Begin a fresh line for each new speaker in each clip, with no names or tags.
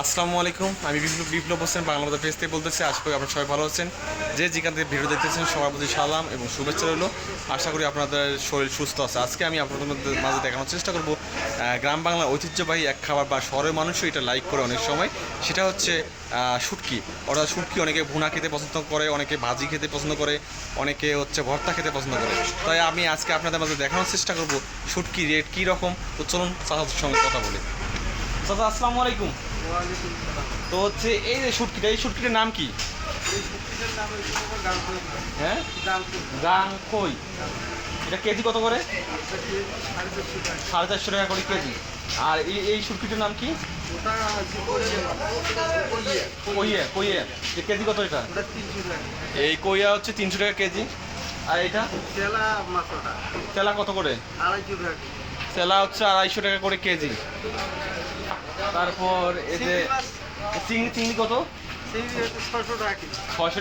আসসালামু আলাইকুম। আমি বিপ্লব হোসেন বাংলাদেশ পেজ থেকে বলতেছি। আশা করি আপনারা সবাই ভালো আছেন। যে যেখান থেকে ভিডিও দেখতেছেন সবার প্রতি সালাম এবং শুভেচ্ছা রইল। আশা করি আপনাদের শরীর সুস্থ আছে। আজকে আমি আপনাদের মাঝে দেখানোর চেষ্টা করব গ্রাম বাংলার ঐতিহ্যবাহী এক খাবার বা শহরের মানুষও এটা লাইক করে অনেক সময়। সেটা হচ্ছে শুটকি। অর্থাৎ শুটকি অনেকে ভুনা খেতে পছন্দ করে, অনেকে ভাজি খেতে পছন্দ করে, অনেকে হচ্ছে ভর্তা খেতে পছন্দ করে। তাই আমি আজকে আপনাদের মাঝে দেখানোর চেষ্টা করব শুটকি রেট কী রকম। তো চলুন চাচার সঙ্গে কথা বলি। চাচা আসসালামু আলাইকুম। তো হচ্ছে এই যে শুটকিটা, এই শুটকিটার নাম কি? হ্যাঁ, গাং কই। এটা কেজি কত করে? 450 টাকা করে কেজি। আর এই শুটকিটার নাম কি? কইয়া। কইয়া কেজি কত এটা? এই কইয়া হচ্ছে 300 টাকা কেজি। আর এটা চেলা কত করে? চেলা হচ্ছে 250 টাকা করে কেজি। তারপর এই যে চিংড়ি কত? 600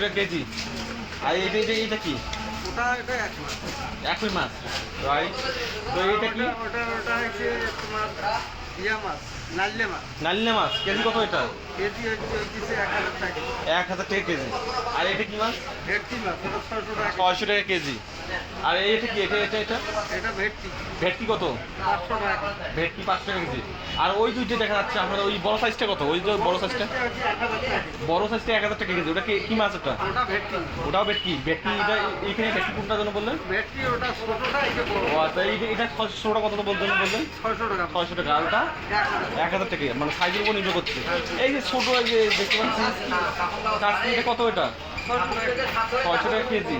টাকা কেজি। আর এইটা কি? একই মাছ, রাইট। তো এইটা কি? নালিনে মাছ কেজি কত এটা? 1000 টাকা কেজি। আর এটা কি মাছ? 600 টাকা কেজি। আর এটা কি? এটা ভেটকি কত? ভেটকি 5 টাকা কেজি। আর ওই দুইটা দেখা যাচ্ছে আপনাদের, ওই বড় সাইজটা কত? ওই যে বড় সাইজটা 1000 টাকা কেজি। ওটা কি মাছ? ওটাও ভেটকি। এটা এইখানে ভেটকি কোনটার জন্য বললেন? ও আচ্ছা, এটা 600 টাকা কত বললেন? 600 টাকা। আর ওটা 1000 টাকা, মানে সাইজের উপর নির্ভর করছে। এই যে ছোট, এই যে দেখতে পাচ্ছি কাশ্মীরটা কত? এটা 600 টাকা কেজি।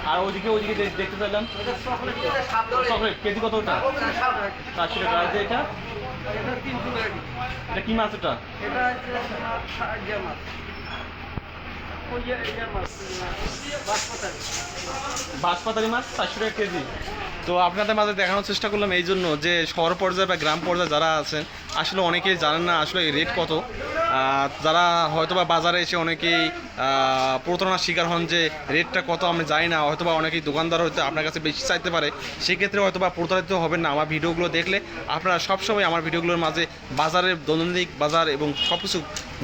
আর ওইদিকে দেখতে পেলাম চকলেট কেজি কত? ওটা 400 টাকা। আর যে এটা কি মাছ? এটা বাঁশপাতারি মাছ 400 টাকা কেজি। তো আপনাদের মাঝে দেখানোর চেষ্টা করলাম এই জন্য যে শহর পর্যায়ে বা গ্রাম পর্যায়ে যারা আছেন আসলে অনেকেই জানেন না আসলে এই রেট কত। যারা হয়তো বা বাজারে এসে অনেকেই প্রতারণার শিকার হন যে রেটটা কত আমি জানি না, হয়তো বা অনেকেই দোকানদার হয়তো আপনার কাছে বেশি চাইতে পারে, সেক্ষেত্রে হয়তো বা প্রতারিত হবেন না। আমার ভিডিওগুলো দেখলে আপনারা সবসময় আমার ভিডিওগুলোর মাঝে বাজারের দৈনন্দিন বাজার এবং সব কিছু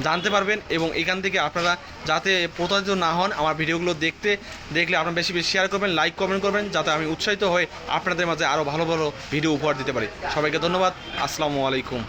জানতে পারবেন। এবং এখান থেকে আপনারা যাতে প্রতারিত না হন, আমার ভিডিওগুলো দেখলে আপনারা বেশি বেশি শেয়ার করবেন, লাইক কমেন্ট করবেন, যাতে আমি উৎসাহিত হয়ে আপনাদের মাঝে আরও ভালো ভালো ভিডিও উপহার দিতে পারি। সবাইকে ধন্যবাদ। আসসালামু আলাইকুম।